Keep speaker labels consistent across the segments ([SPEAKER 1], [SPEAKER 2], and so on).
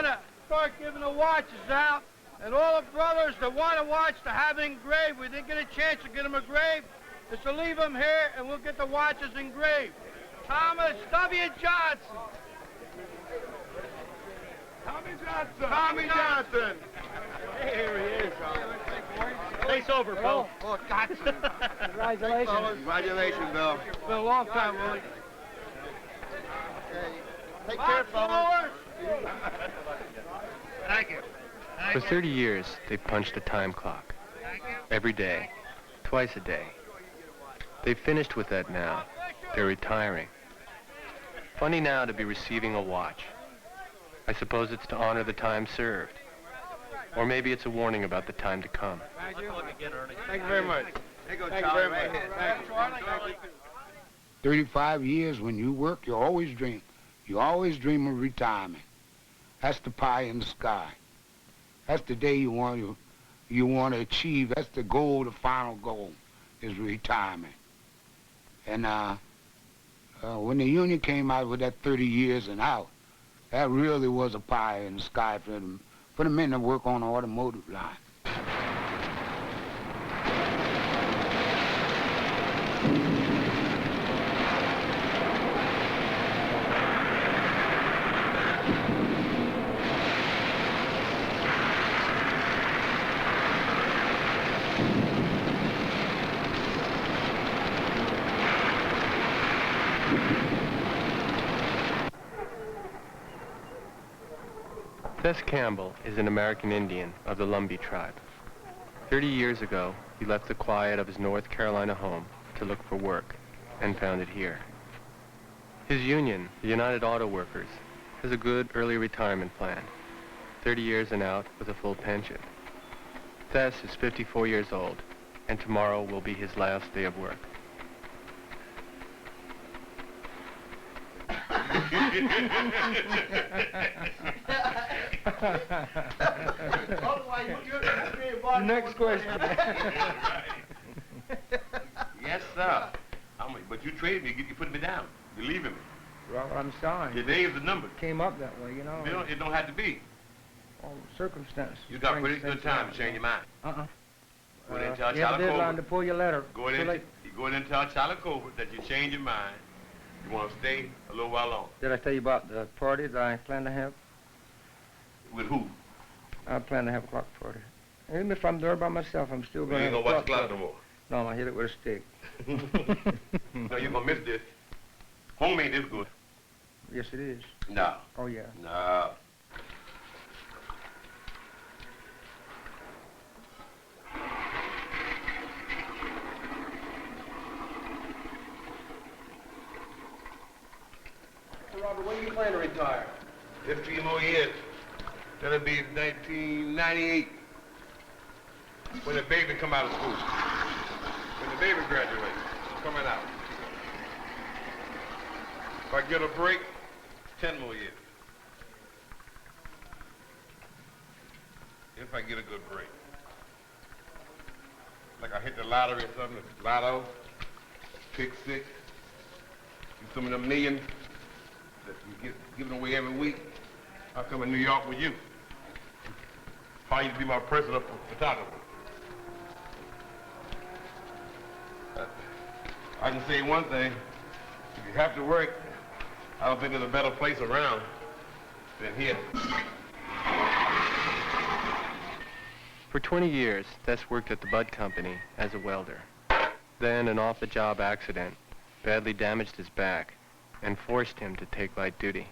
[SPEAKER 1] want to start giving the watches out, and all the brothers that want a watch to have engraved, we didn't get a chance to get them engraved, is to leave them here, and we'll get the watches engraved. Thomas W. Johnson.
[SPEAKER 2] Tommy Johnson. Tommy Johnson.
[SPEAKER 1] Here he is.
[SPEAKER 3] Face over, Bill.
[SPEAKER 1] Oh, Johnson.
[SPEAKER 4] Congratulations.
[SPEAKER 2] Congratulations, Bill.
[SPEAKER 1] It's been a long time, Willie.
[SPEAKER 2] Take care, fellas.
[SPEAKER 1] Thank you.
[SPEAKER 5] For 30 years, they've punched a time clock. Every day. Twice a day. They've finished with that now. They're retiring. Funny now to be receiving a watch. I suppose it's to honor the time served. Or maybe it's a warning about the time to come.
[SPEAKER 1] Thank you.
[SPEAKER 2] Thank you very much.
[SPEAKER 1] Thank you
[SPEAKER 2] very much.
[SPEAKER 1] Thank you.
[SPEAKER 6] 35 years, when you work, you always dream. You always dream of retirement. That's the pie in the sky. That's the day you want to achieve. That's the goal, the final goal, is retirement. And when the union came out with that 30 years and out, that really was a pie in the sky for the men that work on the automotive line.
[SPEAKER 5] Tess Campbell is an American Indian of the Lumbee tribe. 30 years ago, he left the quiet of his North Carolina home to look for work, and found it here. His union, the United Auto Workers, has a good early retirement plan, 30 years and out with a full pension. Tess is 54 years old, and tomorrow will be his last day of work.
[SPEAKER 4] Next question.
[SPEAKER 2] Yes, sir. But you traded me. You put me down. You're leaving me.
[SPEAKER 4] Well, I'm sorry.
[SPEAKER 2] Your day is the number.
[SPEAKER 4] Came up that way, you know.
[SPEAKER 2] It don't have to be.
[SPEAKER 4] All circumstances.
[SPEAKER 2] You got pretty good time to change your mind. Go ahead and tell
[SPEAKER 4] you have a
[SPEAKER 2] Charlie
[SPEAKER 4] deadline
[SPEAKER 2] Covert.
[SPEAKER 4] to pull your letter.
[SPEAKER 2] Go ahead and tell Charlie Covert that you change your mind. You want to stay a little while longer.
[SPEAKER 4] Did I tell you about the party that I plan to have?
[SPEAKER 2] With who?
[SPEAKER 4] I plan to have a clock party. Even if I'm there by myself, I'm still
[SPEAKER 2] You
[SPEAKER 4] going to
[SPEAKER 2] ain't
[SPEAKER 4] have
[SPEAKER 2] gonna
[SPEAKER 4] a
[SPEAKER 2] watch the
[SPEAKER 4] clock
[SPEAKER 2] clock no
[SPEAKER 4] party.
[SPEAKER 2] more.
[SPEAKER 4] No, I hit it with a stick.
[SPEAKER 2] No, you're gonna miss this. Home ain't this good.
[SPEAKER 4] Yes, it is.
[SPEAKER 2] No.
[SPEAKER 4] Oh, yeah.
[SPEAKER 2] No.
[SPEAKER 3] Robert, when do you plan to retire?
[SPEAKER 2] 15 more years. That'll be 1998. When the baby come out of school. When the baby graduates, coming out. If I get a break, 10 more years. If I get a good break. Like I hit the lottery or something, the lotto, pick six, do some of them millions that you get given away every week. I'll come in New York with you. Hire you to be my personal photographer. I can say one thing. If you have to work, I don't think there's a better place around than here.
[SPEAKER 5] For 20 years, Tess worked at the Bud Company as a welder. Then an off-the-job accident badly damaged his back and forced him to take light duty.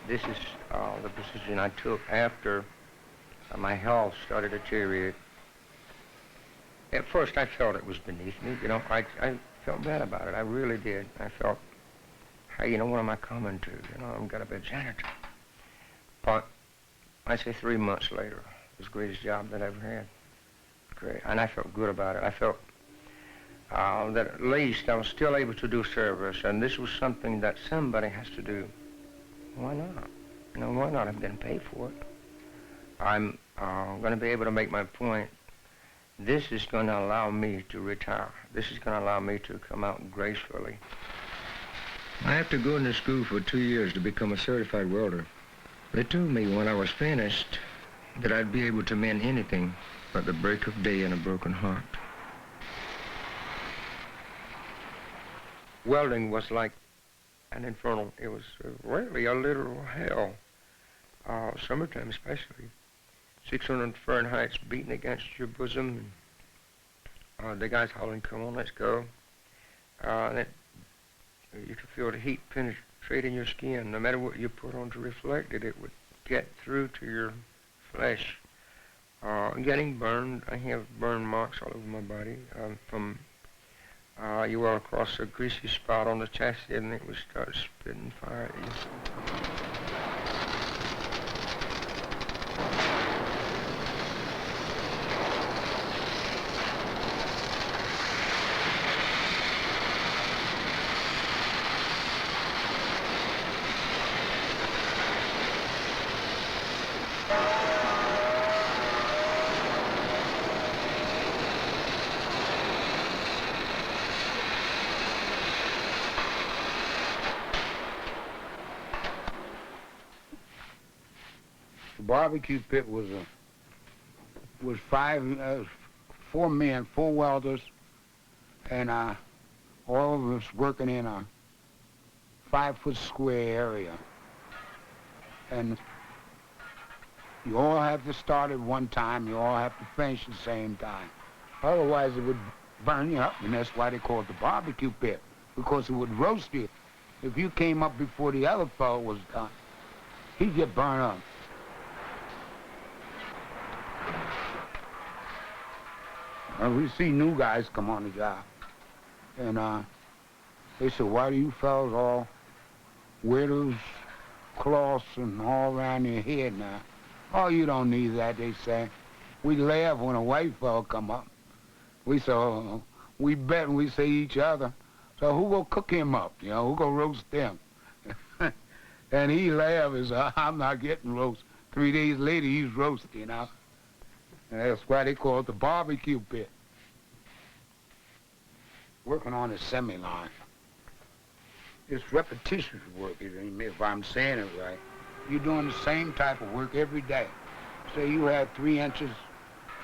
[SPEAKER 4] This is the position I took after my health started to deteriorate. At first, I felt it was beneath me. You know, I felt bad about it. I really did. I felt, hey, you know, what am I coming to? You know, I'm gonna be a janitor. But I say 3 months later, it was the greatest job that I ever had. Great, and I felt good about it. I felt that at least I was still able to do service, and this was something that somebody has to do. Why not? You know, why not? I'm getting paid for it. I'm going to be able to make my point this is going to allow me to retire. This is going to allow me to come out gracefully. I have to go into school for 2 years to become a certified welder. They told me when I was finished that I'd be able to mend anything but the break of day and a broken heart. Welding was like an infernal. It was really a literal hell. Summertime especially. 600 Fahrenheit's beating against your bosom. And, the guys hollering, "Come on, let's go." And you could feel the heat penetrating your skin. No matter what you put on to reflect it, it would get through to your flesh. Getting burned, I have burn marks all over my body from you were across a greasy spot on the chassis and it would start spitting fire at you.
[SPEAKER 6] The barbecue pit was four men, 4 welders, and all of us working in a 5-foot square area. And you all have to start at one time, you all have to finish at the same time. Otherwise it would burn you up, and that's why they call it the barbecue pit, because it would roast you. If you came up before the other fellow was done, he'd get burned up. We see new guys come on the job, and they said, "Why do you fellas all wear those cloths and all around your head now?" "Oh, you don't need that," they say. We laugh when a white fella come up. We say, "Oh, we bet," and we say each other, "So who gonna cook him up? You know, who gonna roast him?" And he laughed and said, "I'm not getting roast." 3 days later, he's roasted, you know. And that's why they call it the barbecue pit. Working on a semi-line. It's repetitious work, if I'm saying it right. You're doing the same type of work every day. Say you have 3 inches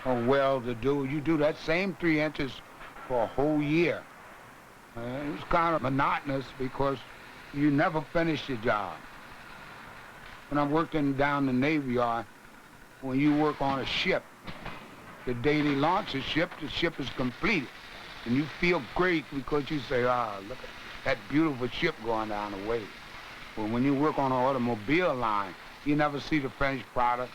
[SPEAKER 6] of weld to do, you do that same 3 inches for a whole year. It's kind of monotonous because you never finish your job. When I worked down the Navy Yard, when you work on a ship, the day they launch the ship is completed. And you feel great because you say, look at that beautiful ship going down the way. Well, when you work on an automobile line, you never see the finished product,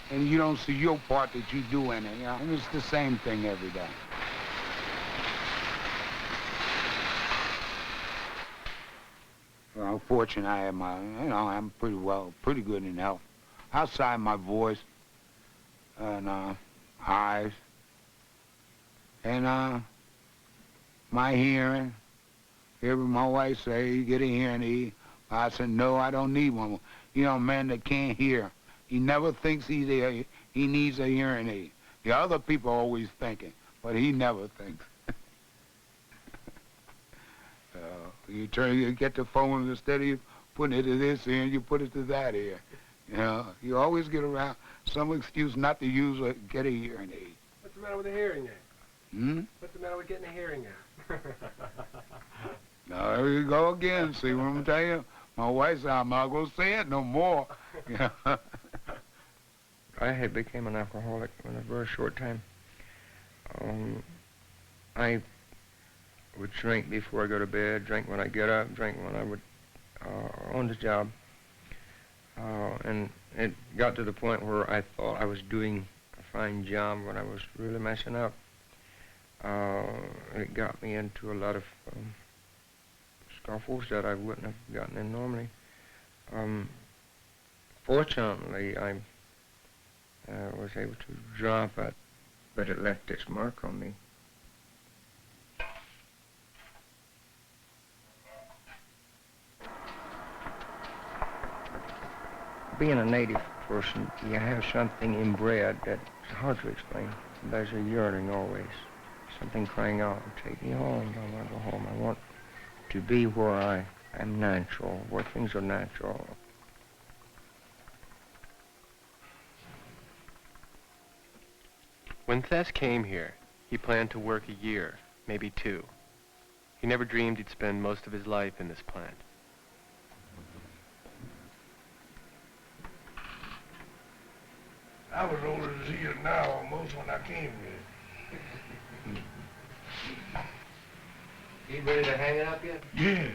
[SPEAKER 6] and you don't see your part that you do in it, you know? And it's the same thing every day. Well, I'm fortunate I have I'm pretty good in health. Outside my voice, and eyes, and my hearing. Hear my wife say, "You get a hearing aid." I said, "No, I don't need one." You know, a man that can't hear, he never thinks he needs a hearing aid. The other people are always thinking, but he never thinks. You get the phone, instead of putting it to this ear, you put it to that ear. You know, you always get around some excuse not to use or get a hearing aid.
[SPEAKER 3] What's the matter with a hearing aid? What's the matter with getting a hearing aid?
[SPEAKER 6] Now, there you go again. See what I'm telling you? My wife said, "I'm not going to say it no more." Yeah.
[SPEAKER 4] I had became an alcoholic in a very short time. I would drink before I go to bed, drink when I get up, drink when I would on the job. And it got to the point where I thought I was doing a fine job when I was really messing up. It got me into a lot of scuffles that I wouldn't have gotten in normally. Fortunately, I was able to drop it, but it left its mark on me. Being a native person, you have something inbred that's hard to explain. There's a yearning always. Something crying out, take me home, I want to go home. I want to be where I am natural, where things are natural.
[SPEAKER 5] When Thess came here, he planned to work a year, maybe 2. He never dreamed he'd spend most of his life in this plant.
[SPEAKER 7] I was older than he is now almost when I came here.
[SPEAKER 3] You ready to hang it up yet?
[SPEAKER 7] Yeah.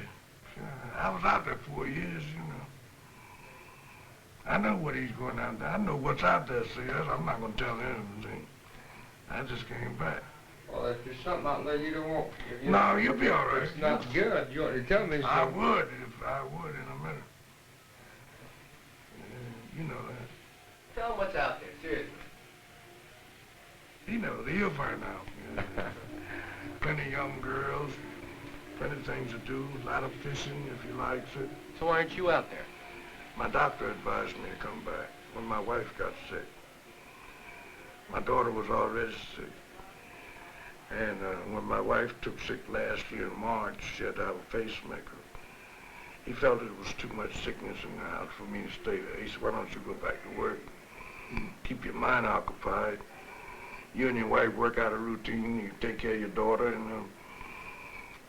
[SPEAKER 7] I was out there 4 years, you know. I know what he's going out there. I know what's out there, see. I'm not going to tell him anything. I just came back.
[SPEAKER 4] Well, if there's something out there you don't want...
[SPEAKER 7] No, you'll be all right.
[SPEAKER 4] It's not good. You ought to tell me so.
[SPEAKER 7] I would, if I would in a minute. You know that.
[SPEAKER 3] Tell him what's out there, seriously.
[SPEAKER 7] He knows. He'll find out. You know. Plenty of young girls, plenty of things to do, a lot of fishing if he likes it.
[SPEAKER 3] So why aren't you out there?
[SPEAKER 7] My doctor advised me to come back when my wife got sick. My daughter was already sick. And when my wife took sick last year in March, she had to have a pacemaker. He felt it was too much sickness in the house for me to stay there. He said, why don't you go back to work? Keep your mind occupied. You and your wife work out a routine, you take care of your daughter, and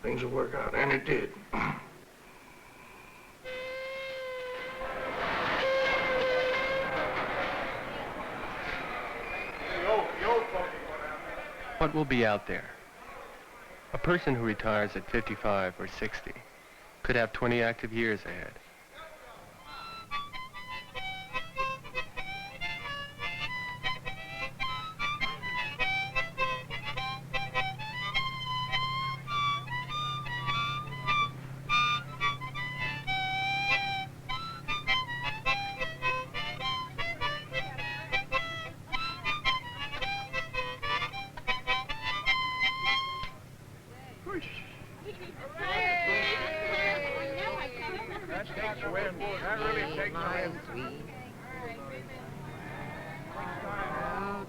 [SPEAKER 7] things will work out. And it did.
[SPEAKER 5] What will be out there? A person who retires at 55 or 60 could have 20 active years ahead.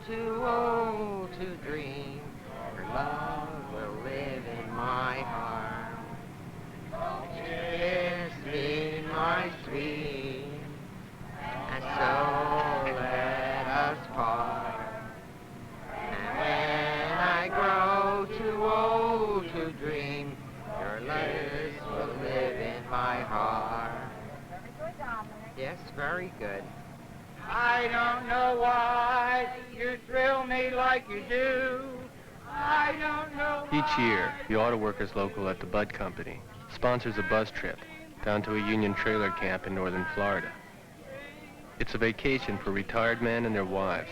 [SPEAKER 4] Too old to dream, your love will live in my heart. Kiss me, my sweet, and so let us part. And when I grow too old to dream, your lips will live in my heart. Yes, very good.
[SPEAKER 1] I don't know why you thrill me like you do. I don't know why.
[SPEAKER 5] Each year, the auto workers local at the Bud Company sponsors a bus trip down to a union trailer camp in northern Florida. It's a vacation for retired men and their wives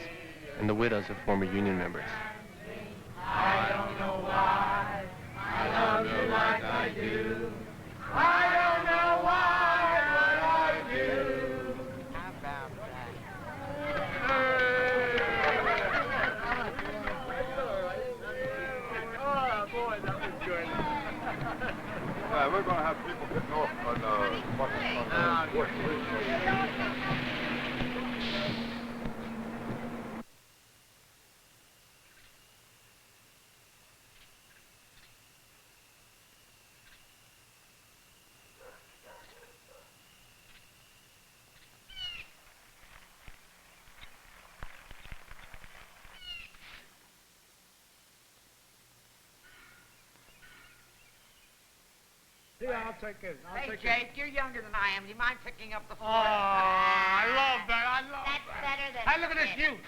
[SPEAKER 5] and the widows of former union members.
[SPEAKER 1] I don't know why I love you like I do. I don't know why, but I do.
[SPEAKER 4] How about that?
[SPEAKER 1] Oh, boy, that was good.
[SPEAKER 2] We're going to have people getting off on
[SPEAKER 1] Yeah, I'll take it.
[SPEAKER 8] Hey, Jake, you're younger than I am. Do you mind picking up the
[SPEAKER 1] Oh,
[SPEAKER 8] floor?
[SPEAKER 1] I love that. I love
[SPEAKER 8] That's
[SPEAKER 1] that.
[SPEAKER 8] better than...
[SPEAKER 1] Hey, look at this youth.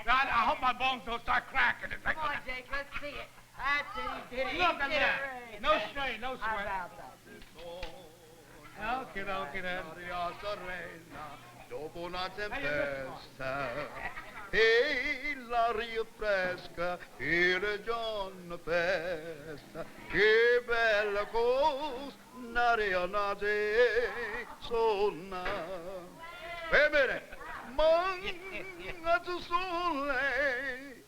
[SPEAKER 1] I hope my bones don't start cracking.
[SPEAKER 8] Come on, Jake, let's see it. That's it, he did it.
[SPEAKER 1] Look
[SPEAKER 8] He
[SPEAKER 1] at
[SPEAKER 8] did
[SPEAKER 1] that.
[SPEAKER 8] it.
[SPEAKER 1] No strain, no
[SPEAKER 8] How
[SPEAKER 1] sweat.
[SPEAKER 8] about that?
[SPEAKER 1] Okay, then.
[SPEAKER 9] Dopo una tempesta e l'aria fresca e le giorni festa, che bella cosa, n'aria nate sonna. Bene, mangia sole,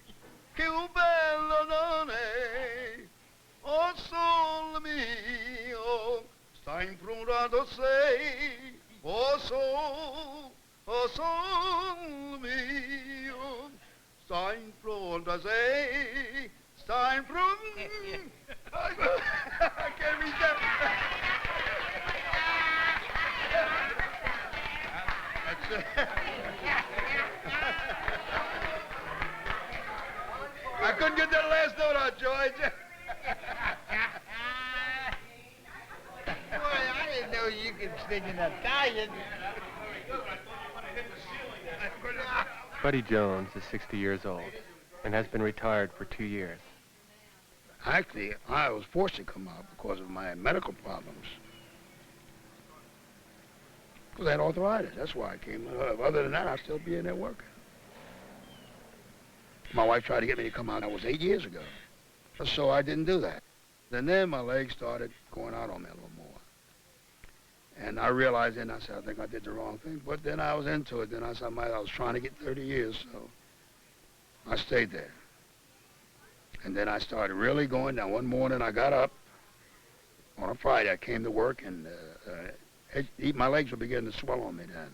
[SPEAKER 9] che bello non è, oh sole mio, sta improntato sei, oh sol mio, sta improntato sollte sei, stein from. I can't reach that. I couldn't get that last note out, George.
[SPEAKER 1] Boy, I didn't know you could speak in Italian.
[SPEAKER 5] Buddy Jones is 60 years old and has been retired for 2 years.
[SPEAKER 6] Actually, I was forced to come out because of my medical problems. Because I had arthritis. That's why I came out. Other than that, I'd still be in there working. My wife tried to get me to come out. That was 8 years ago. So I didn't do that. And then my legs started going out on me a little more. And I realized then, I said, I think I did the wrong thing. But then I was into it. Then I said, I was trying to get 30 years, so I stayed there. And then I started really going down. One morning I got up on a Friday. I came to work, and my legs were beginning to swell on me then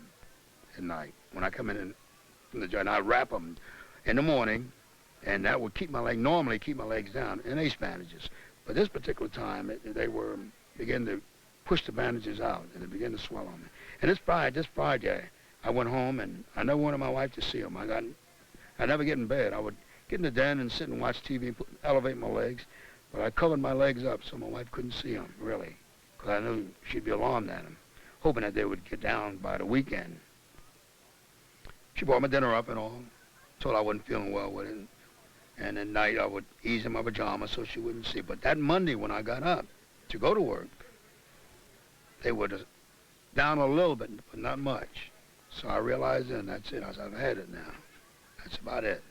[SPEAKER 6] at night. When I come in from the joint, I'd wrap them in the morning, and that would normally keep my legs down in ace bandages. But this particular time, they were beginning to push the bandages out, and it began to swell on me. And this Friday, I went home, and I never wanted my wife to see them. I never get in bed. I would get in the den and sit and watch TV, elevate my legs, but I covered my legs up so my wife couldn't see them, really, because I knew she'd be alarmed at them, hoping that they would get down by the weekend. She brought my dinner up and all, told I wasn't feeling well with it, and at night I would ease in my pajamas so she wouldn't see. But that Monday when I got up to go to work, they were down a little bit, but not much. So I realized then, that's it. I said, I've had it now. That's about it.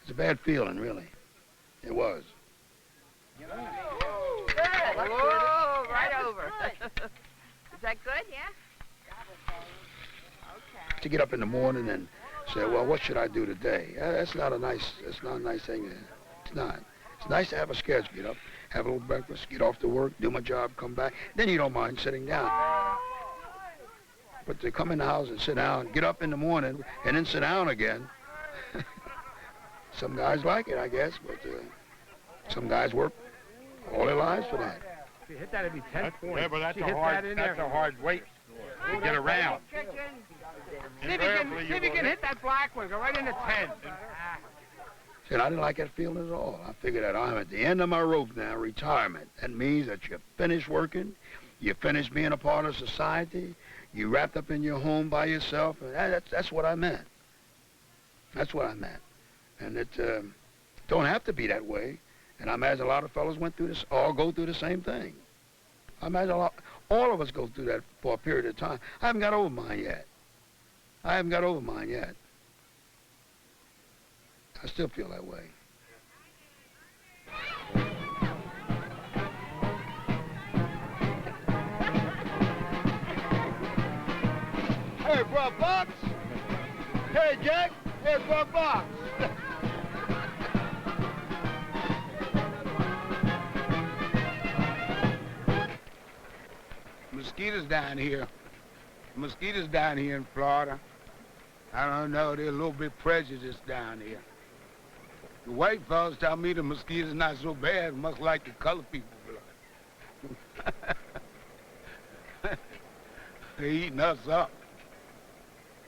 [SPEAKER 6] It's a bad feeling, really. It was.
[SPEAKER 8] Good. Whoa, right over. Is that good, yeah? Okay.
[SPEAKER 6] To get up in the morning and say, well, what should I do today? That's not a nice thing. It's not. It's nice to have a schedule. Get up, have a little breakfast, get off to work, do my job, come back. Then you don't mind sitting down. But to come in the house and sit down, get up in the morning, and then sit down again, some guys like it, I guess, but some guys work all their lives for that.
[SPEAKER 3] If you hit that, it'd be 10 points.
[SPEAKER 10] Yeah, but that's
[SPEAKER 3] She
[SPEAKER 10] a
[SPEAKER 3] hit
[SPEAKER 10] hard,
[SPEAKER 3] that in
[SPEAKER 10] that's
[SPEAKER 3] there.
[SPEAKER 10] a hard weight to get around.
[SPEAKER 3] See if you can hit that black one. Go right into 10.
[SPEAKER 6] See, I didn't like that feeling at all. I figured that I'm at the end of my rope now, retirement. That means that you're finished working, you're finished being a part of society, you wrapped up in your home by yourself. And that's what I meant. That's what I meant. And it don't have to be that way. And I imagine a lot of fellows went through this, all go through the same thing. I imagine all of us go through that for a period of time. I haven't got over mine yet. I still feel that way.
[SPEAKER 9] Hey, for a box? Hey, Jack, here's for a box.
[SPEAKER 6] Mosquitoes down here. Mosquitoes down here in Florida. I don't know, they're a little bit prejudiced down here. The white fellas tell me the mosquitoes not so bad, much like the colored people blood. They're eating us up.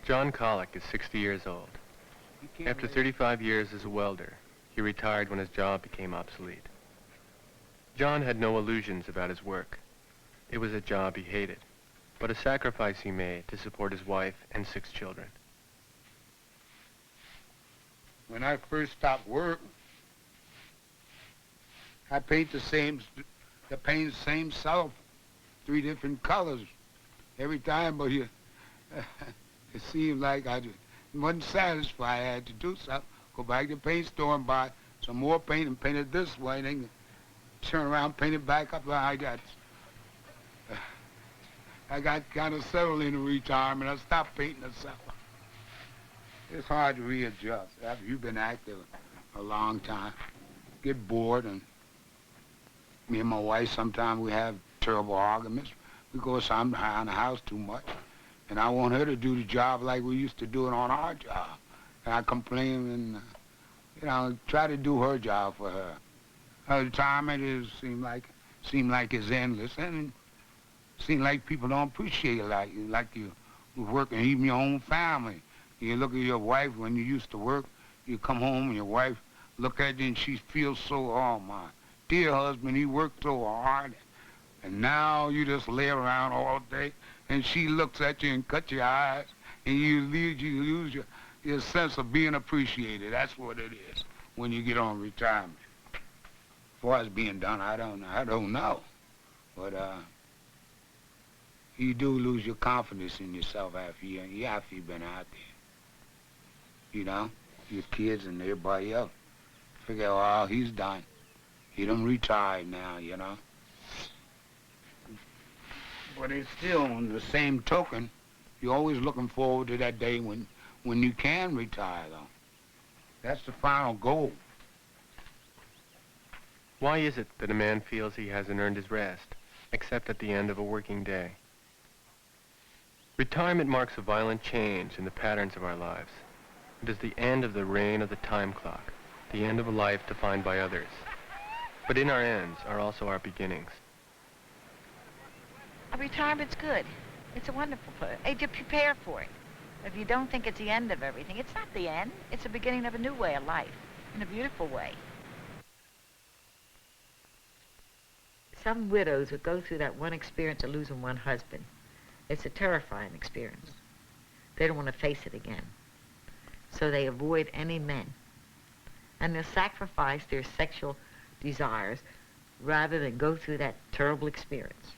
[SPEAKER 5] John Collick is 60 years old. After 35 years as a welder, he retired when his job became obsolete. John had no illusions about his work. It was a job he hated, but a sacrifice he made to support his wife and 6 children.
[SPEAKER 6] When I first stopped work, I paint the same self, 3 different colors every time, but it seemed like I wasn't satisfied. I had to do something. Go back to the paint store and buy some more paint and paint it this way, and then turn around, paint it back up. I got kind of settled in retirement. I stopped painting the stuff. It's hard to readjust after you've been active a long time. Get bored, and me and my wife, sometimes we have terrible arguments because I'm behind the house too much. And I want her to do the job like we used to do it on our job. And I complain, and You know, try to do her job for her. Her retirement is seem like it's endless, and it seem like people don't appreciate it like you working, even your own family. You look at your wife when you used to work. You come home and your wife look at you and she feels so, oh my dear husband, he worked so hard, and now you just lay around all day, and she looks at you and cuts your eyes, and you lose your sense of being appreciated. That's what it is when you get on retirement. As far as being done, I don't know. But you do lose your confidence in yourself after you've been out there. You know, your kids and everybody else figure, oh, he's done. He done retired now, you know. But it's still, on the same token, you're always looking forward to that day when you can retire, though. That's the final goal.
[SPEAKER 5] Why is it that a man feels he hasn't earned his rest, except at the end of a working day? Retirement marks a violent change in the patterns of our lives. It is the end of the reign of the time clock, the end of a life defined by others. But in our ends are also our beginnings.
[SPEAKER 8] A retirement's good. It's a wonderful place to prepare for it. If you don't think it's the end of everything, it's not the end. It's the beginning of a new way of life, in a beautiful way. Some widows would go through that one experience of losing one husband. It's a terrifying experience. They don't want to face it again. So they avoid any men. And they'll sacrifice their sexual desires rather than go through that terrible experience.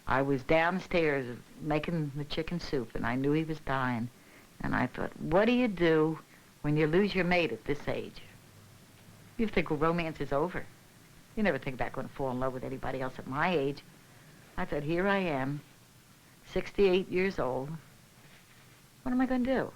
[SPEAKER 8] I was downstairs making the chicken soup, and I knew he was dying. And I thought, what do you do when you lose your mate at this age? You think, well, romance is over. You never think about going to fall in love with anybody else at my age. I thought, here I am, 68 years old. What am I going to do?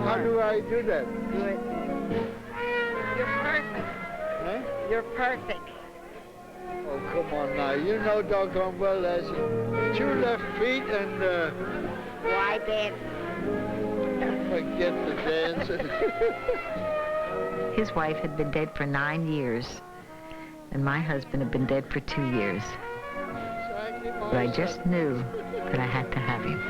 [SPEAKER 9] How do I do that?
[SPEAKER 8] Do it. You're perfect.
[SPEAKER 9] Huh?
[SPEAKER 8] You're perfect.
[SPEAKER 9] Oh, come on now. You know doggone well that's 2 left feet and,
[SPEAKER 8] Why dance?
[SPEAKER 9] Forget the dancing.
[SPEAKER 8] His wife had been dead for 9 years, and my husband had been dead for 2 years.
[SPEAKER 9] Exactly.
[SPEAKER 8] But I just knew that I had to have him.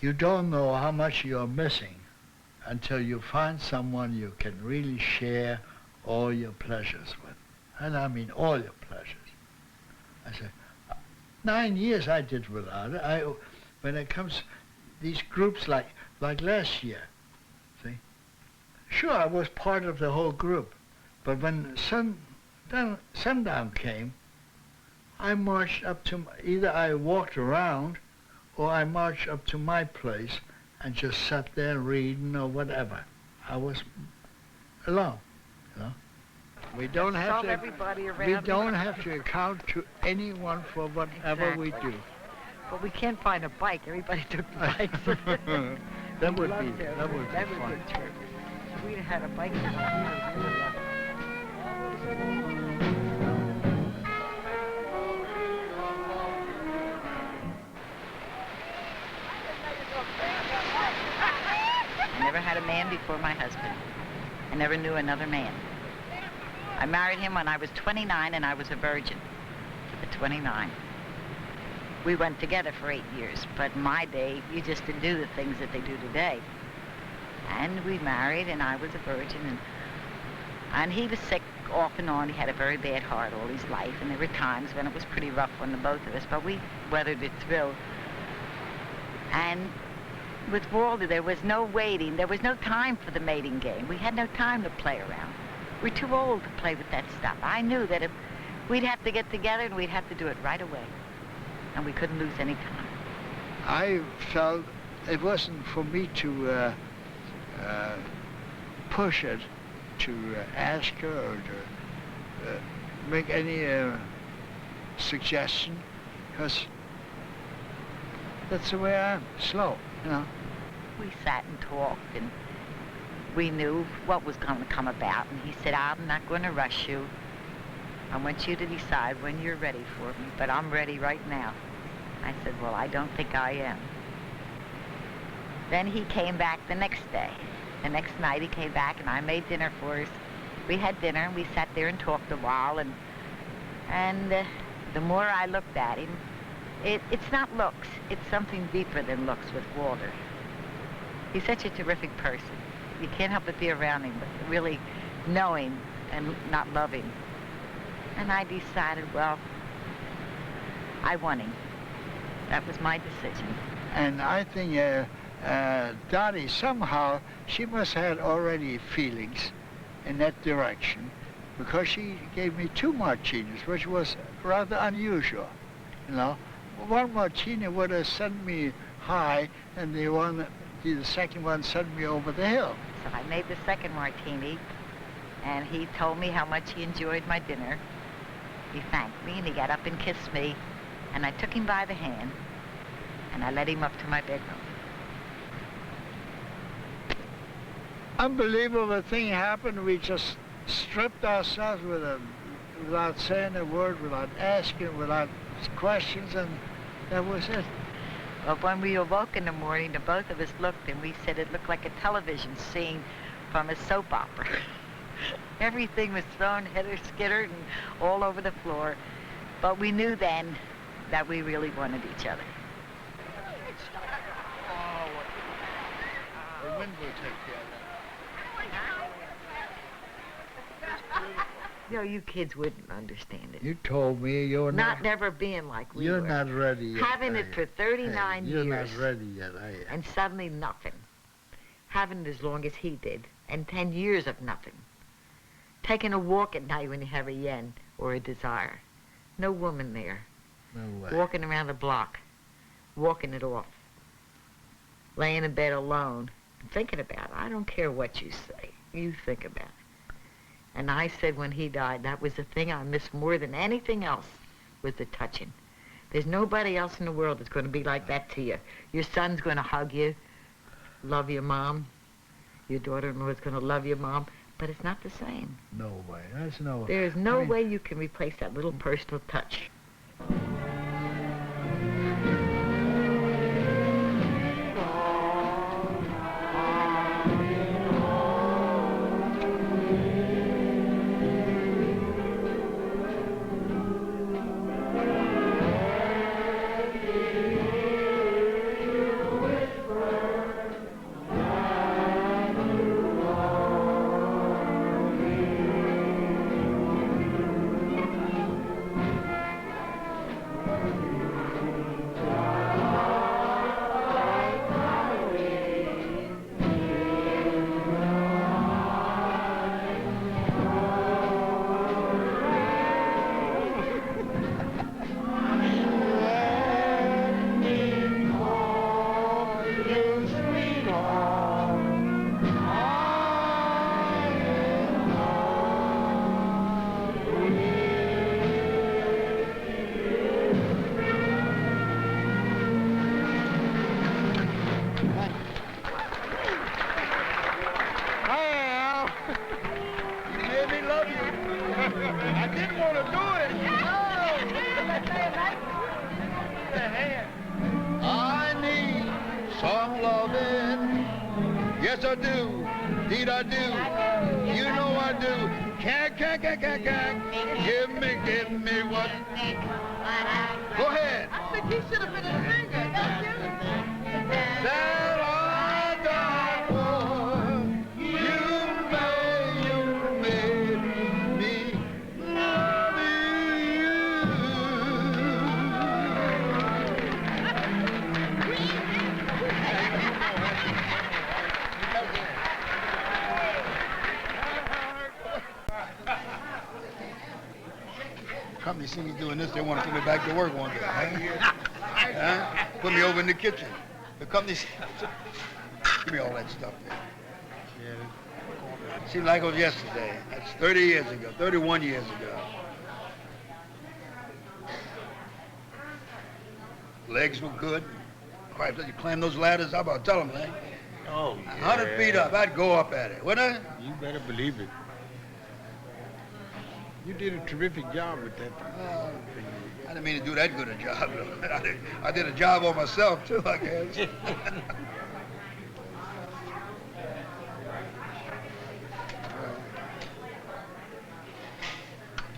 [SPEAKER 9] You don't know how much you're missing until you find someone you can really share all your pleasures with. And I mean all your pleasures. I said, 9 years I did without it. When it comes, these groups like last year, see? Sure, I was part of the whole group, but when sundown came, I marched up to, either I walked around or I marched up to my place and just sat there reading or whatever. I was alone, you know. We don't have to. We don't have to account to anyone for whatever we do.
[SPEAKER 8] But we can't find a bike. Everybody took the bikes.
[SPEAKER 9] That would be fun.
[SPEAKER 8] If we'd had a bike. I never had a man before my husband. I never knew another man. I married him when I was 29 and I was a virgin at 29. We went together for 8 years, but in my day, you just didn't do the things that they do today. And we married, and I was a virgin, and he was sick off and on. He had a very bad heart all his life, and there were times when it was pretty rough on the both of us, but we weathered it through. And with Walter, there was no waiting. There was no time for the mating game. We had no time to play around. We're too old to play with that stuff. I knew that if we'd have to get together, and we'd have to do it right away. And we couldn't lose any time.
[SPEAKER 9] I felt it wasn't for me to push it, to ask her or to make any suggestion, because that's the way I am, slow, you know.
[SPEAKER 8] We sat and talked, and we knew what was going to come about. And he said, I'm not going to rush you. I want you to decide when you're ready for me, but I'm ready right now. I said, well, I don't think I am. Then he came back the next day. The next night he came back, and I made dinner for us. We had dinner, and we sat there and talked a while, and the more I looked at him, it's not looks. It's something deeper than looks with Walter. He's such a terrific person. You can't help but be around him, but really know him and not love him. And I decided, well, I want him. That was my decision.
[SPEAKER 9] And I think Dottie, somehow, she must have had already feelings in that direction, because she gave me 2 martinis, which was rather unusual, you know. 1 martini would have sent me high, and the second one sent me over the hill.
[SPEAKER 8] So I made the second martini, and he told me how much he enjoyed my dinner. He thanked me, and he got up and kissed me, and I took him by the hand, and I led him up to my bedroom.
[SPEAKER 9] Unbelievable thing happened. We just stripped ourselves without saying a word, without asking, without questions, and that was it.
[SPEAKER 8] Well, when we awoke in the morning, the both of us looked, and we said it looked like a television scene from a soap opera. Everything was thrown skitter and all over the floor. But we knew then that we really wanted each other.
[SPEAKER 9] The wind will take care of that.
[SPEAKER 8] You know, you kids wouldn't understand it.
[SPEAKER 9] You told me you're
[SPEAKER 8] not never being like we
[SPEAKER 9] you're
[SPEAKER 8] were.
[SPEAKER 9] not ready yet.
[SPEAKER 8] Having it for 39
[SPEAKER 9] you're
[SPEAKER 8] years.
[SPEAKER 9] You're not ready yet, are you?
[SPEAKER 8] And suddenly nothing. Having it as long as he did, and 10 years of nothing. Taking a walk at night when you have a yen or a desire. No woman there.
[SPEAKER 9] No way.
[SPEAKER 8] Walking around the block, walking it off. Laying in bed alone, thinking about it. I don't care what you say. You think about it. And I said when he died, that was the thing I missed more than anything else, was the touching. There's nobody else in the world that's going to be like that to you. Your son's going to hug you, love your mom. Your daughter-in-law's going to love your mom. But it's not the same.
[SPEAKER 9] No way. There's no way.
[SPEAKER 8] There's no way you can replace that little personal touch.
[SPEAKER 11] I need some loving, yes I do.
[SPEAKER 6] indeed I do. You know I do. Can, give me what? Go ahead.
[SPEAKER 11] I think he should have been a singer, don't you?
[SPEAKER 6] That I die for. You made me love Company see me doing this, they want to put me back to work one day. Huh? Put me over in the kitchen. The company give me all that stuff there. Yeah. Seems like it was yesterday. That's 30 years ago, 31 years ago. Legs were good. Quite, you climb those ladders, how about tell them, man?
[SPEAKER 10] Oh, yeah.
[SPEAKER 6] 100 feet up, I'd go up at it, wouldn't I?
[SPEAKER 10] You better believe it. You did a terrific job with that.
[SPEAKER 6] I didn't mean to do that good a job. I did a job on myself, too, I guess.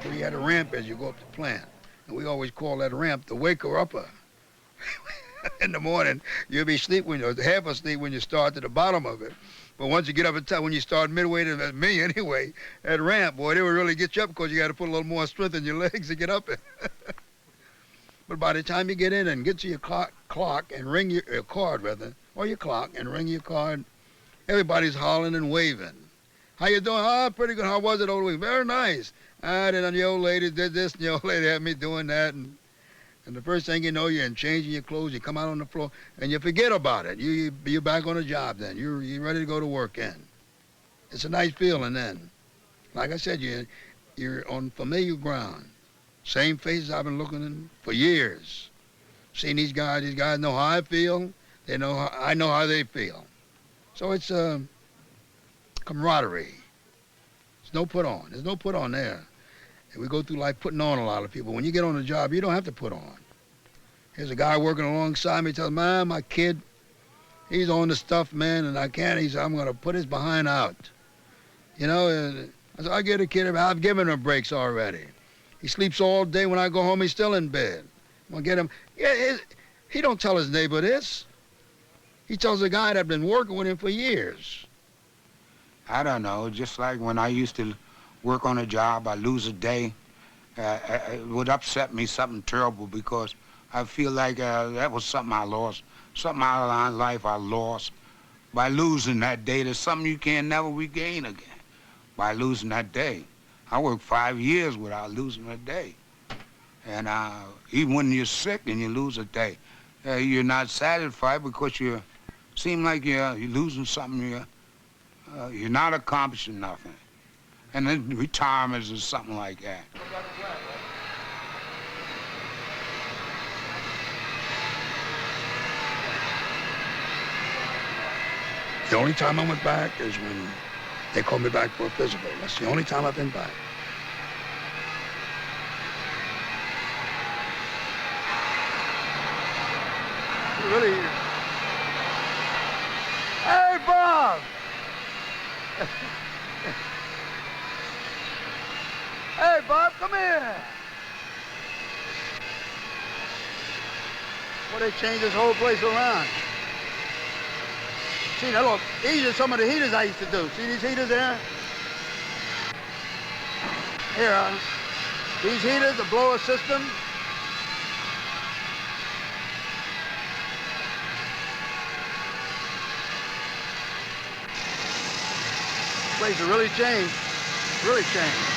[SPEAKER 6] We had a ramp as you go up the plant. And we always call that ramp the waker-upper. In the morning, you'll be asleep when you're half asleep when you start to the bottom of it. But once you get up at top, when you start midway to me anyway, that ramp, boy, they will really get you up because you got to put a little more strength in your legs to get up it. But by the time you get in and get to your clock and ring your card, rather, or your clock and ring your card, everybody's hollering and waving. How you doing? Oh, pretty good. How was it, old lady? Very nice. Then the old lady did this, and the old lady had me doing that, and the first thing you know, you're in changing your clothes, you come out on the floor, and you forget about it. You're back on the job then. You're ready to go to work in. It's a nice feeling then. Like I said, you're on familiar ground. Same faces I've been looking in for years. Seen these guys know how I feel. They know how, I know how they feel. So it's camaraderie. There's no put on. There's no put on there. And we go through life putting on a lot of people. When you get on the job, you don't have to put on. Here's a guy working alongside me, tells me, man, my kid, he's on the stuff, man, and I can't. He said, I'm going to put his behind out. You know, I said, I get a kid, I've given him breaks already. He sleeps all day. When I go home, he's still in bed. I'm going to get him. Yeah, he don't tell his neighbor this. He tells the guy that's been working with him for years. I don't know, just like when I used to work on a job, I lose a day. It would upset me, something terrible, because I feel like that was something I lost, something out of my life I lost. By losing that day, there's something you can never regain again. By losing that day. I worked 5 years without losing a day. And even when you're sick and you lose a day, you're not satisfied because you seem like you're losing something, you're not accomplishing nothing. And then retirement is something like that. The only time I went back is when they called me back for a physical. That's the only time I've been back. Really? Hey, Bob! Hey, Bob, come here. Well, they changed this whole place around. See, now look, these are some of the heaters I used to do. See these heaters there? Here, these heaters, the blower system. This place has really changed. Really changed.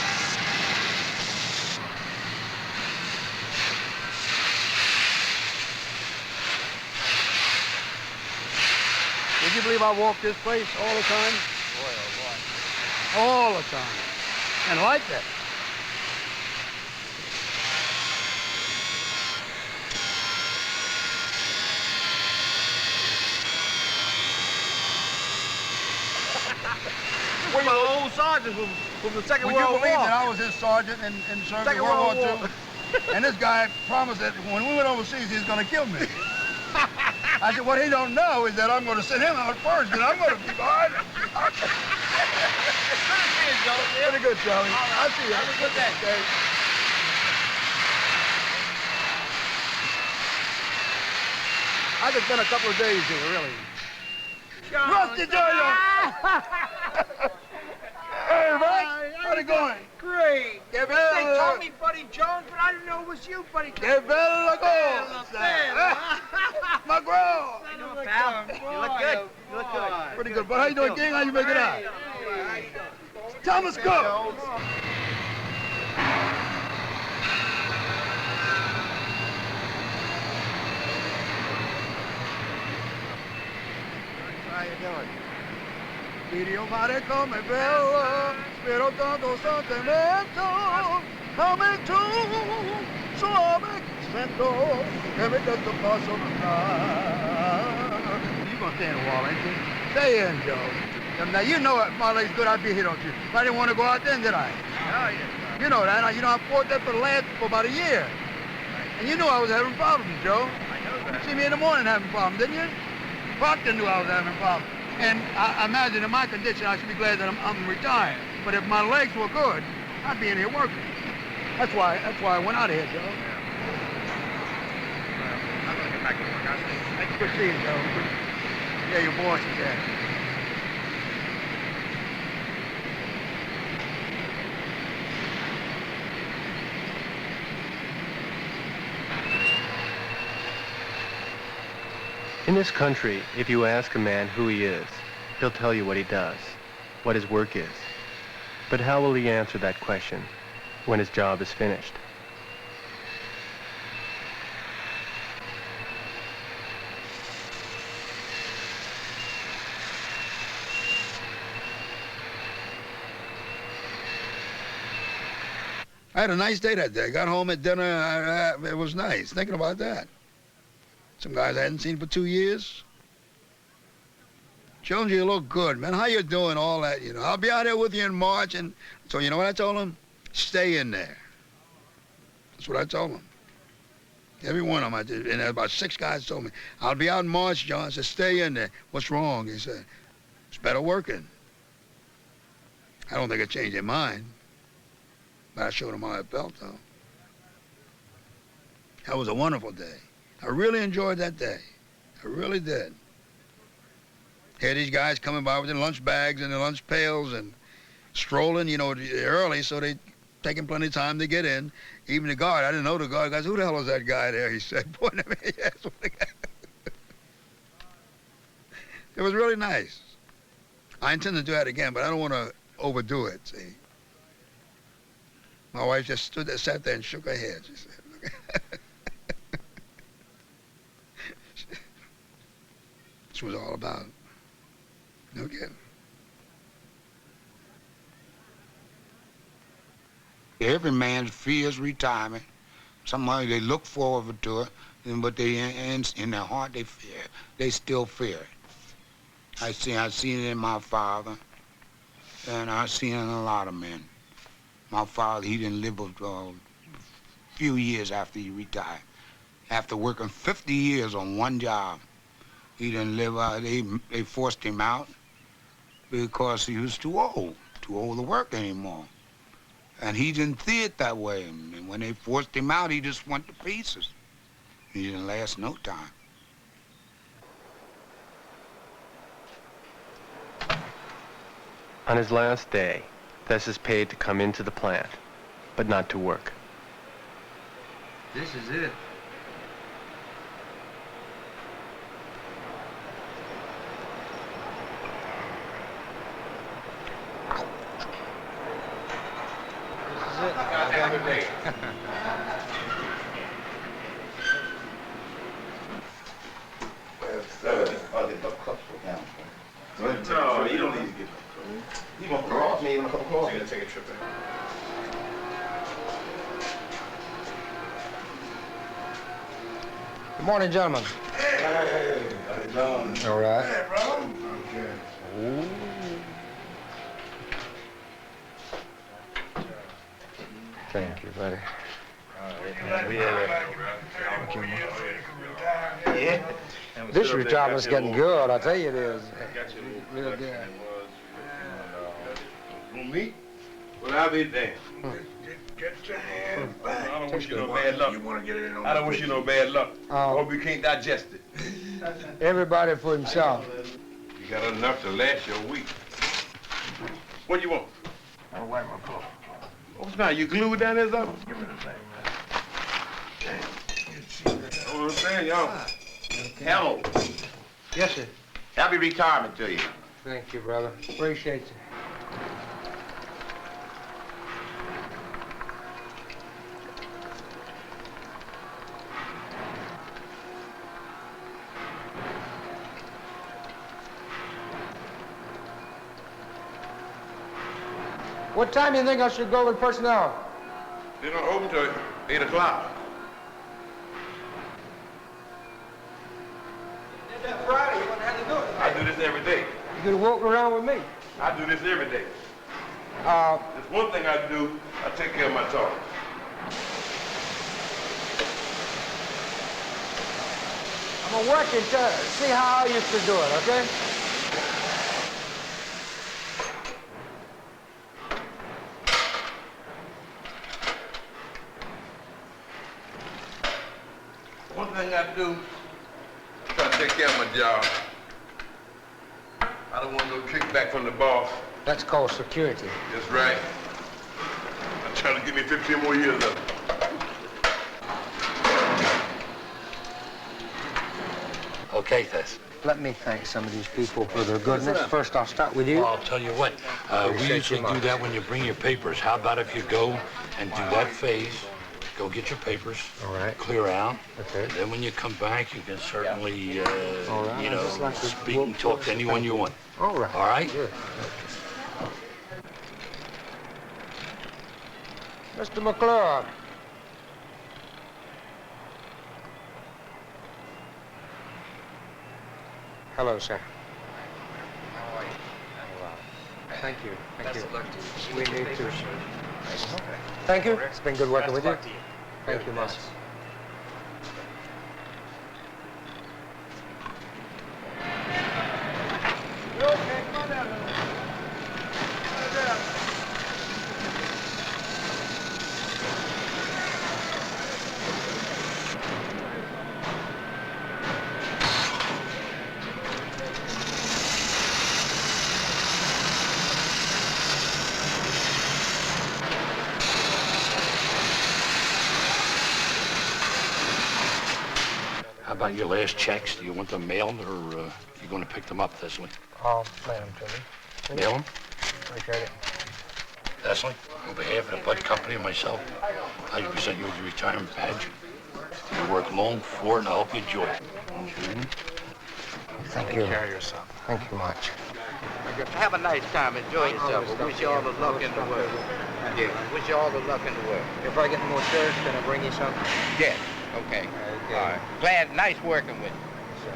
[SPEAKER 6] Would you believe I walk this place all the time? Boy, oh boy. All the time. And like that.
[SPEAKER 1] We're my old sergeant from the Second World War.
[SPEAKER 6] Would you believe that I was his sergeant in service World War II? And this guy promised that when we went overseas, he was going to kill me. I said, what he don't know is that I'm going to send him out first, and I'm going to be behind him.
[SPEAKER 1] Joe.
[SPEAKER 12] Pretty good, Charlie.
[SPEAKER 1] I'll see you. Have a good day.
[SPEAKER 12] Okay. I could spend a couple of days here, really. Rusty Jojo! Hey, Russ! How's it going?
[SPEAKER 1] Great.
[SPEAKER 12] They
[SPEAKER 1] told me Buddy Jones, but I didn't know it was you, Buddy Jones.
[SPEAKER 12] Que bella cosa! My girl!
[SPEAKER 1] You look good. You look good.
[SPEAKER 12] Pretty good. But how you doing, King? How you make it out? Thomas, go! How you doing? Video mare come bello, spero tanto sentimento, coming to, suave sento, che mi detto posso You gonna stay in the wall, ain't you? Stay in, Joe. Now, you know if my leg's good, I'd be here, don't you? I didn't want to go out then, did I?
[SPEAKER 1] Oh, yeah.
[SPEAKER 12] You know that. You know, I fought that for about a year. And you knew I was having problems, Joe.
[SPEAKER 1] I know
[SPEAKER 12] You
[SPEAKER 1] that.
[SPEAKER 12] see me in the morning having problems, didn't you? Proctor knew I was having problems. And I imagine in my condition, I should be glad that I'm retired. But if my legs were good, I'd be in here working. That's why I went out of here, Joe.
[SPEAKER 1] I'm going to get back to work. I'll see you. Thank you.
[SPEAKER 12] Good seeing you, Joe. Yeah, your boss is there.
[SPEAKER 5] In this country, if you ask a man who he is, he'll tell you what he does, what his work is. But how will he answer that question when his job is finished?
[SPEAKER 6] I had a nice day that day. Got home at dinner. It was nice. Thinking about that. Some guys I hadn't seen for 2 years. Jones, you look good, man. How you doing? All that, you know. I'll be out there with you in March. And so you know what I told him? Stay in there. That's what I told him. Every one of them. I did. And about 6 guys told me, I'll be out in March, John. I said, stay in there. What's wrong? He said, it's better working. I don't think it changed their mind. But I showed them how I felt, though. That was a wonderful day. I really enjoyed that day. I really did. Here these guys coming by with their lunch bags and their lunch pails and strolling, you know, early, so they taking plenty of time to get in. Even the guard, I didn't know the guard. Guys, who the hell is that guy there? He said, pointing at me. Yes, what the guy. It was really nice. I intend to do that again, but I don't want to overdo it, see. My wife just stood there, sat there and shook her head. She said, look. This was all about. No kidding.
[SPEAKER 12] Every man fears retirement. Somebody they look forward to it, but they in their heart they fear. They still fear it. I seen it in my father, and I seen it in a lot of men. My father, he didn't live a few years after he retired. After working 50 years on one job, he didn't live. They forced him out because he was too old to work anymore. And he didn't see it that way. And when they forced him out, he just went to pieces. He didn't last no time.
[SPEAKER 5] On his last day, Tess is paid to come into the plant, but not to work.
[SPEAKER 1] This is it.
[SPEAKER 2] Have a good day.
[SPEAKER 13] No, you don't need to get you want cross me even a couple cross. You're gonna take a trip in.
[SPEAKER 12] Good morning, gentlemen.
[SPEAKER 13] Hey, how you doing?
[SPEAKER 12] All right.
[SPEAKER 13] Hey, bro. Okay.
[SPEAKER 4] Thank you, buddy.
[SPEAKER 13] Yeah.
[SPEAKER 12] This retirement's getting good, I tell you it is. Real good.
[SPEAKER 13] Want meat?
[SPEAKER 2] Well, I'll be damned.
[SPEAKER 7] Get your hand back.
[SPEAKER 2] I don't wish you no bad luck.
[SPEAKER 7] You want to get it on
[SPEAKER 2] I don't wish you no bad luck. I hope you can't digest it.
[SPEAKER 6] Everybody for himself.
[SPEAKER 2] You got enough to last you a week. What do you want?
[SPEAKER 6] I'll wipe my clothes.
[SPEAKER 2] What's the matter? You glued down there, something?
[SPEAKER 7] Give me the thing, man.
[SPEAKER 2] I don't understand, y'all.
[SPEAKER 13] Hello.
[SPEAKER 6] Yes, sir.
[SPEAKER 13] Happy retirement to you.
[SPEAKER 6] Thank you, brother. Appreciate you. What time do you think I should go with personnel?
[SPEAKER 2] They don't open till 8 o'clock.
[SPEAKER 6] Friday, you're gonna have to do it.
[SPEAKER 2] I do this every day.
[SPEAKER 6] You could walk around with me.
[SPEAKER 2] I do this every day.
[SPEAKER 6] Uh,
[SPEAKER 2] There's one thing I do, I take care of my talk.
[SPEAKER 6] I'm gonna work it to see how I used to do it, okay?
[SPEAKER 2] One thing I do, I try to take care of my job. I don't want no kickback from the boss.
[SPEAKER 6] That's called security.
[SPEAKER 2] That's right. I'm trying to give me 15 more years of it.
[SPEAKER 14] Okay, Tess.
[SPEAKER 6] Let me thank some of these people for their goodness. First, I'll start with you.
[SPEAKER 14] Well, I'll tell you what. We usually do that when you bring your papers. How about if you go and do that phase, go get your papers,
[SPEAKER 6] All right.
[SPEAKER 14] clear out.
[SPEAKER 6] Okay.
[SPEAKER 14] Then when you come back, you can certainly,
[SPEAKER 6] All right.
[SPEAKER 14] you know,
[SPEAKER 6] Just like to-
[SPEAKER 14] speak and talk to anyone you want.
[SPEAKER 6] All right.
[SPEAKER 14] All right?
[SPEAKER 6] Good. Mr. McClure. Hello, sir. How are you? Thank you. Thank you. We need to. Thank you. It's been good working with you. Thank you much.
[SPEAKER 14] How about your last checks? Do you want them mailed or you going to pick them up, Thessley?
[SPEAKER 6] I'll mail them to me.
[SPEAKER 14] Mail them?
[SPEAKER 6] Appreciate it.
[SPEAKER 14] Thessley, on behalf of the Bud Company and myself, I present you with your retirement badge. You work long for it, and I hope you enjoy it.
[SPEAKER 6] Thank you. Take care of yourself. Thank you much.
[SPEAKER 3] Have a nice time. Enjoy yourself. I wish you all the luck in the world. Yeah, wish you all the luck in the world.
[SPEAKER 6] If I get more shirts, can I bring you some?
[SPEAKER 3] Yes. Okay. All right. Glad, nice working with you.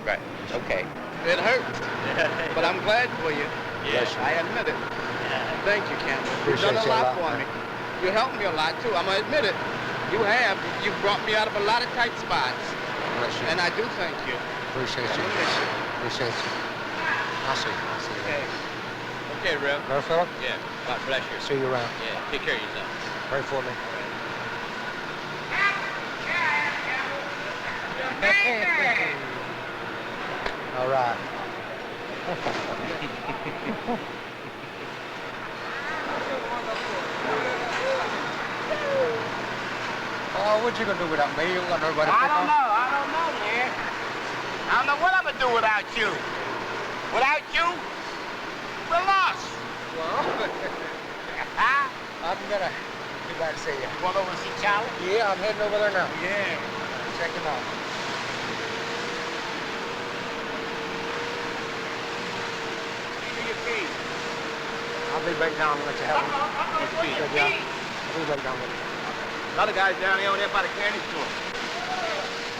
[SPEAKER 3] Right. Okay. It hurts, but I'm glad for you. Yes. I admit it. Thank you, Campbell. You've done a lot for me. You helped me a lot, too. I'm going to admit it. You have. You've brought me out of a lot of tight spots. And I do thank you.
[SPEAKER 6] Appreciate you. Appreciate you. I'll see you. I'll see you.
[SPEAKER 3] Okay. Okay, Rev.
[SPEAKER 6] Better, fella?
[SPEAKER 3] Yeah. God bless you.
[SPEAKER 6] See you around.
[SPEAKER 3] Yeah. Take care of yourself.
[SPEAKER 6] Pray for me. All right. Oh, what you gonna do without me? You ain't got nobody to
[SPEAKER 3] I
[SPEAKER 6] pick
[SPEAKER 3] don't
[SPEAKER 6] on?
[SPEAKER 3] know. I don't know, man. I don't know what I'm gonna do without you. Without you, we're lost.
[SPEAKER 6] Well, I'm gonna be back to see you.
[SPEAKER 3] Want over to see Charlie?
[SPEAKER 6] Yeah, I'm heading over there now.
[SPEAKER 3] Yeah.
[SPEAKER 6] Check him out.
[SPEAKER 3] Give me your key.
[SPEAKER 6] I'll be back down and let you have him. Good job. I'll be back down with you.
[SPEAKER 3] Another guy's down here on there by the candy store.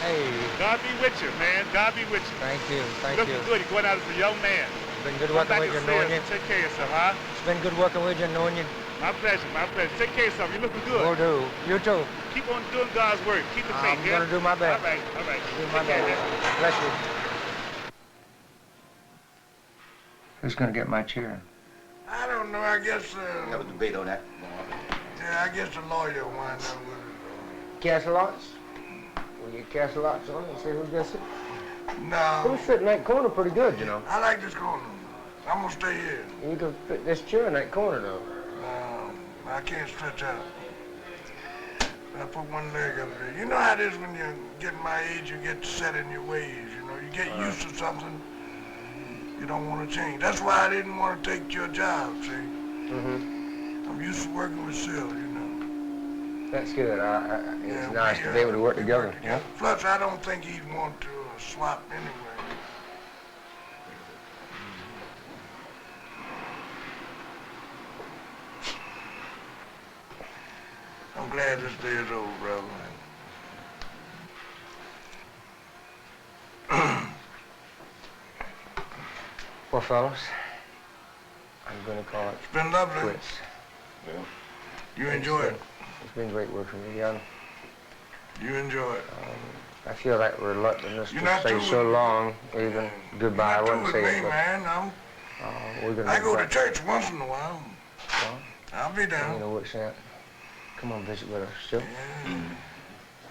[SPEAKER 6] Hey.
[SPEAKER 15] God be with you, man. God be with you.
[SPEAKER 6] Thank you. Thank
[SPEAKER 15] Looking
[SPEAKER 6] you.
[SPEAKER 15] good. You're going out as a young man.
[SPEAKER 6] It's been good
[SPEAKER 15] Come
[SPEAKER 6] working
[SPEAKER 15] back
[SPEAKER 6] with you,
[SPEAKER 15] and
[SPEAKER 6] knowing
[SPEAKER 15] see
[SPEAKER 6] you.
[SPEAKER 15] us. Take care of yourself, huh?
[SPEAKER 6] It's been good working with you, knowing you.
[SPEAKER 15] My pleasure, my pleasure. Take care of yourself. You're looking good.
[SPEAKER 6] Will do. You too.
[SPEAKER 15] Keep on doing God's work. Keep the faith,
[SPEAKER 6] I'm gonna do my best.
[SPEAKER 15] All right, all right.
[SPEAKER 6] Do my
[SPEAKER 15] Take care,
[SPEAKER 6] best.
[SPEAKER 15] man.
[SPEAKER 6] Bless you.
[SPEAKER 4] Who's gonna get my chair?
[SPEAKER 7] I don't know, I guess,
[SPEAKER 13] We have a debate on that.
[SPEAKER 7] yeah, I guess the lawyer will wind up with it.
[SPEAKER 4] Cast lots? We get cast lots on it and see who gets it?
[SPEAKER 7] No.
[SPEAKER 4] We fit in that corner pretty good, you know.
[SPEAKER 7] I like this corner. I'm gonna stay here.
[SPEAKER 4] You can fit this chair in that corner, though.
[SPEAKER 7] I can't stretch out. I put one leg up there. You know how it is when you get my age, you get set in your ways, you know. You get used to something, you don't want to change. That's why I didn't want to take your job, see?
[SPEAKER 4] Mm-hmm.
[SPEAKER 7] I'm used to working with Steele, you know.
[SPEAKER 4] That's good. It's nice to be able to work together. Yeah?
[SPEAKER 7] Plus, I don't think he'd want to swap anyway. I'm glad this day is over, brother.
[SPEAKER 4] Well, fellas, I'm going to call it
[SPEAKER 7] It's been lovely.
[SPEAKER 4] quits.
[SPEAKER 7] Yeah. You enjoy it?
[SPEAKER 4] It's been great working with you, young.
[SPEAKER 7] You enjoy it?
[SPEAKER 4] I feel that reluctantness
[SPEAKER 7] You're
[SPEAKER 4] to
[SPEAKER 7] not
[SPEAKER 4] stay
[SPEAKER 7] through
[SPEAKER 4] so
[SPEAKER 7] with-
[SPEAKER 4] long, even goodbye. I
[SPEAKER 7] You're not
[SPEAKER 4] wouldn't
[SPEAKER 7] through
[SPEAKER 4] say
[SPEAKER 7] with
[SPEAKER 4] it,
[SPEAKER 7] me,
[SPEAKER 4] but
[SPEAKER 7] man.
[SPEAKER 4] we're going
[SPEAKER 7] I go to church once in a while.
[SPEAKER 4] Well,
[SPEAKER 7] I'll be down.
[SPEAKER 4] you know what's that? Come on, visit with us, still.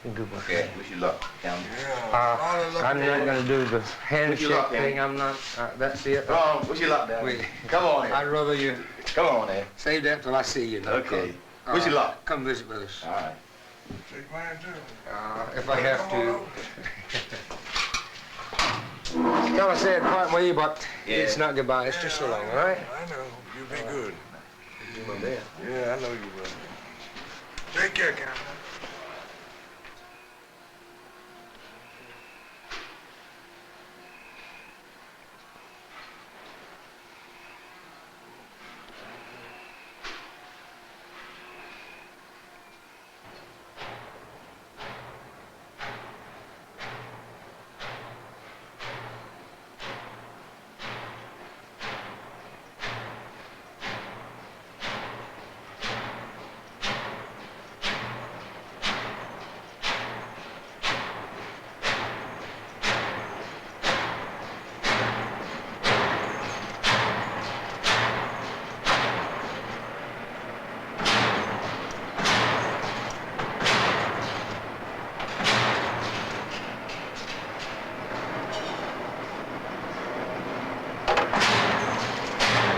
[SPEAKER 4] Been good work.
[SPEAKER 13] Okay, wish you luck, Campbell.
[SPEAKER 4] I'm not going to do the
[SPEAKER 13] Wish you
[SPEAKER 4] handshake
[SPEAKER 13] luck,
[SPEAKER 4] thing.
[SPEAKER 13] man.
[SPEAKER 4] I'm not. That's it.
[SPEAKER 13] Wish you luck, man.
[SPEAKER 4] Wait.
[SPEAKER 13] Come on,
[SPEAKER 4] I'd rather you
[SPEAKER 13] Come on, man.
[SPEAKER 4] save that till I see you. Now.
[SPEAKER 13] Okay.
[SPEAKER 4] Come.
[SPEAKER 13] Wish you luck.
[SPEAKER 4] Come visit with us.
[SPEAKER 13] All right.
[SPEAKER 7] Shake mine, too.
[SPEAKER 4] If I have to. Kind of sad part way, but it's not goodbye. It's just so long, all right?
[SPEAKER 7] I know. You be good.
[SPEAKER 4] You my man.
[SPEAKER 7] Yeah, I know you will. Take care, Campbell.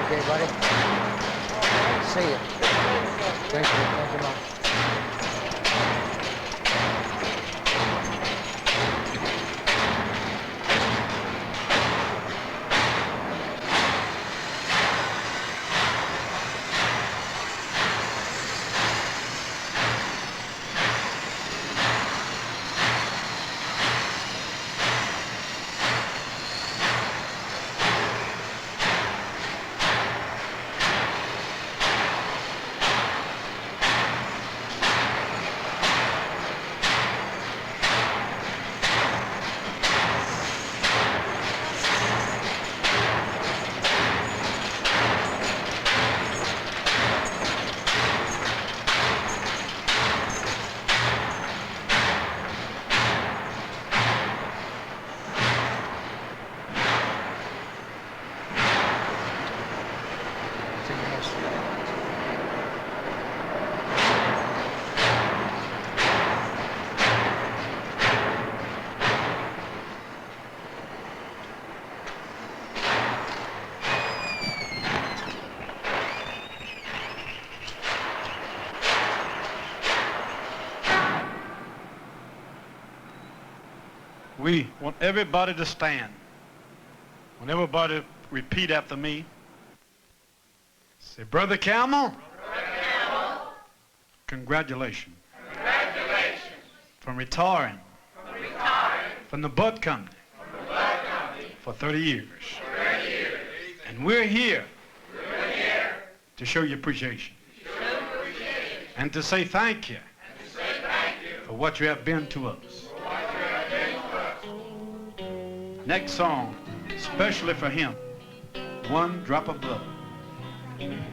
[SPEAKER 4] Okay, buddy. See you. Thank you. Thank you much.
[SPEAKER 16] We want everybody to stand. Want everybody to repeat after me. Say, Brother Camel.
[SPEAKER 11] Brother Camel.
[SPEAKER 16] Congratulations.
[SPEAKER 11] Congratulations.
[SPEAKER 16] From retiring.
[SPEAKER 11] From retiring.
[SPEAKER 16] From the Bud Company.
[SPEAKER 11] From the Bud Company.
[SPEAKER 16] For 30 years.
[SPEAKER 11] For 30 years.
[SPEAKER 16] And we're here.
[SPEAKER 11] We're here.
[SPEAKER 16] To show you appreciation.
[SPEAKER 11] To show you appreciation.
[SPEAKER 16] And to say thank you.
[SPEAKER 11] And to say thank you.
[SPEAKER 16] For what you have been to us.
[SPEAKER 11] For what you have been to us.
[SPEAKER 16] Next song, especially for him, One Drop of Blood.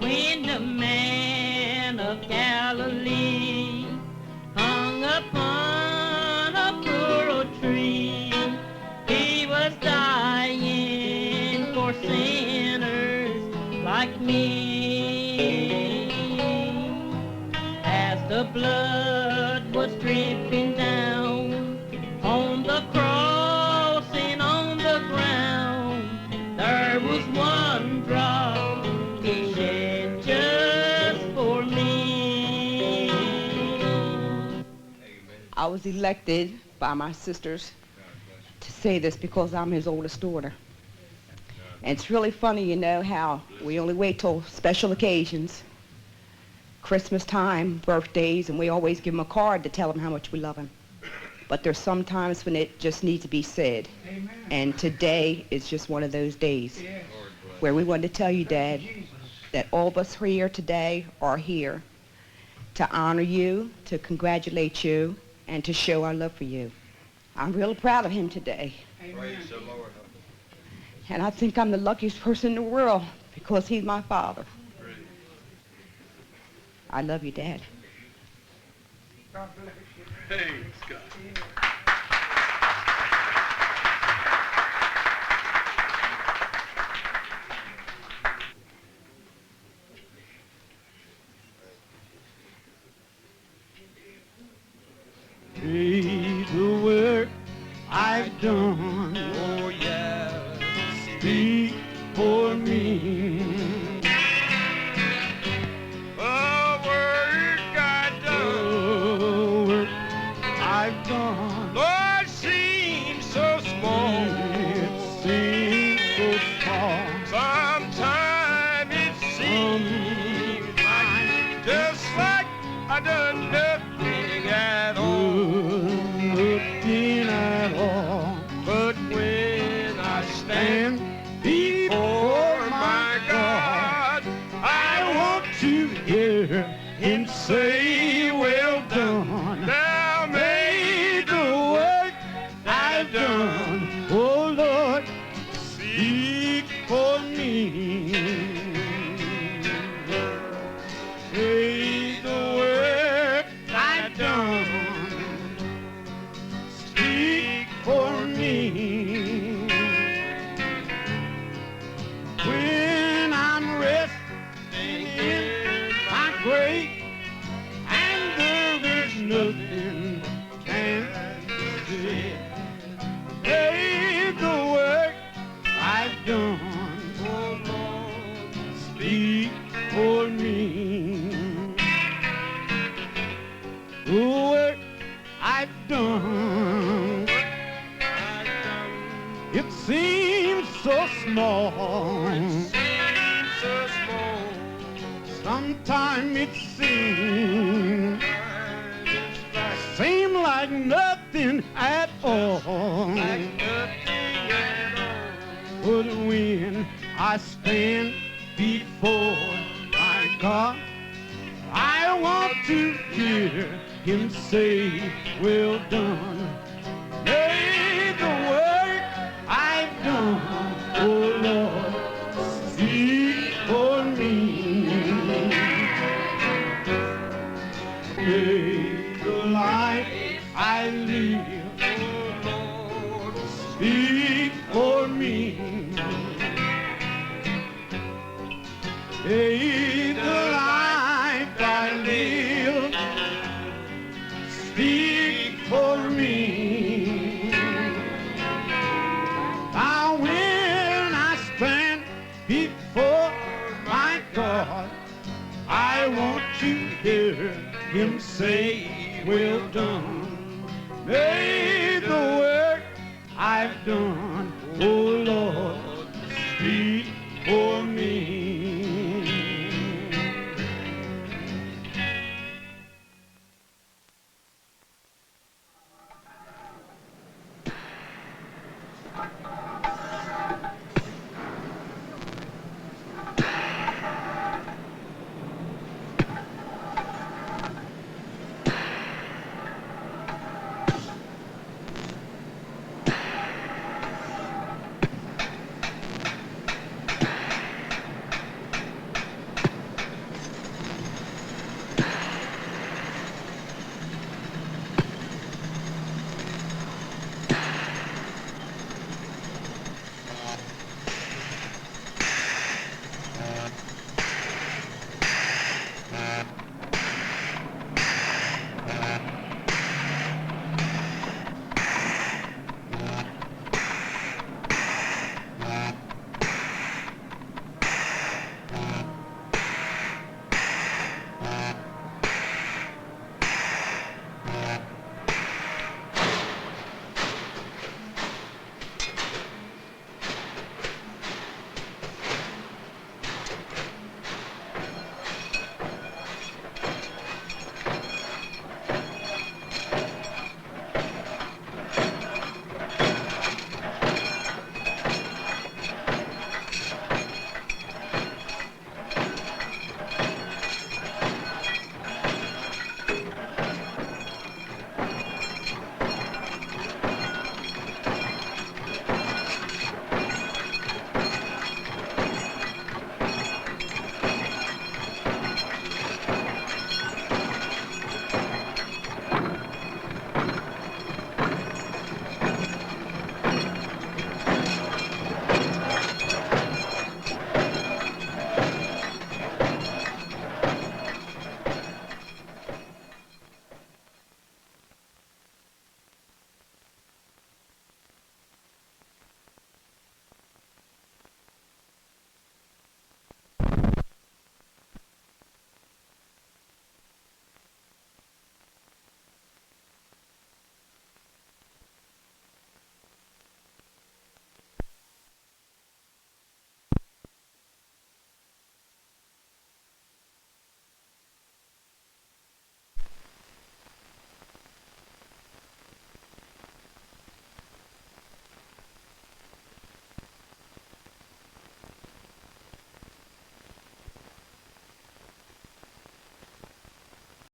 [SPEAKER 17] When the man of Galilee hung upon a poor old tree, he was dying for sinners like me. The blood was dripping down on the cross and on the ground. There was one drop he shed just for me.
[SPEAKER 18] I was elected by my sisters to say this because I'm his oldest daughter. And it's really funny, you know, how we only wait till special occasions, Christmas time, birthdays, and we always give him a card to tell him how much we love him. But there's some times when it just needs to be said. Amen. And today is just one of those days where we want to tell you, Dad, that all of us here today are here to honor you, to congratulate you, and to show our love for you. I'm real proud of him today.
[SPEAKER 11] Praise the Lord.
[SPEAKER 18] And I think I'm the luckiest person in the world because he's my father. I love you, Dad.
[SPEAKER 11] God bless you.
[SPEAKER 16] Hey, Scott.
[SPEAKER 17] See the work I've done. Oh, yeah. Speak for me.
[SPEAKER 11] The work I've done.
[SPEAKER 17] The work I've done.
[SPEAKER 11] Lord, seems so small.
[SPEAKER 17] It seems so small.
[SPEAKER 11] Sometimes it seems like just like I done nothing at all.
[SPEAKER 17] Nothing at all.
[SPEAKER 11] But when I stand
[SPEAKER 17] before my God,
[SPEAKER 11] I want
[SPEAKER 17] to hear him say, well done.
[SPEAKER 11] Now may
[SPEAKER 17] The work I've done, oh Lord, speak for me. Say the work I've done, speak for me. When I'm resting in my grave and there is nothing can say, hey, the work I've done, oh Lord, speak for me. The work I've done, it seems so small. Sometimes it seems like nothing at all. But when I stand before my God, I want to hear him say, well done. May the work I've done, oh Lord, speak for me. May the life I live, oh Lord, speak for me. May the life I live, speak for me. Now when I stand before my God, I want to hear him say, well done. May the work I've done, oh Lord,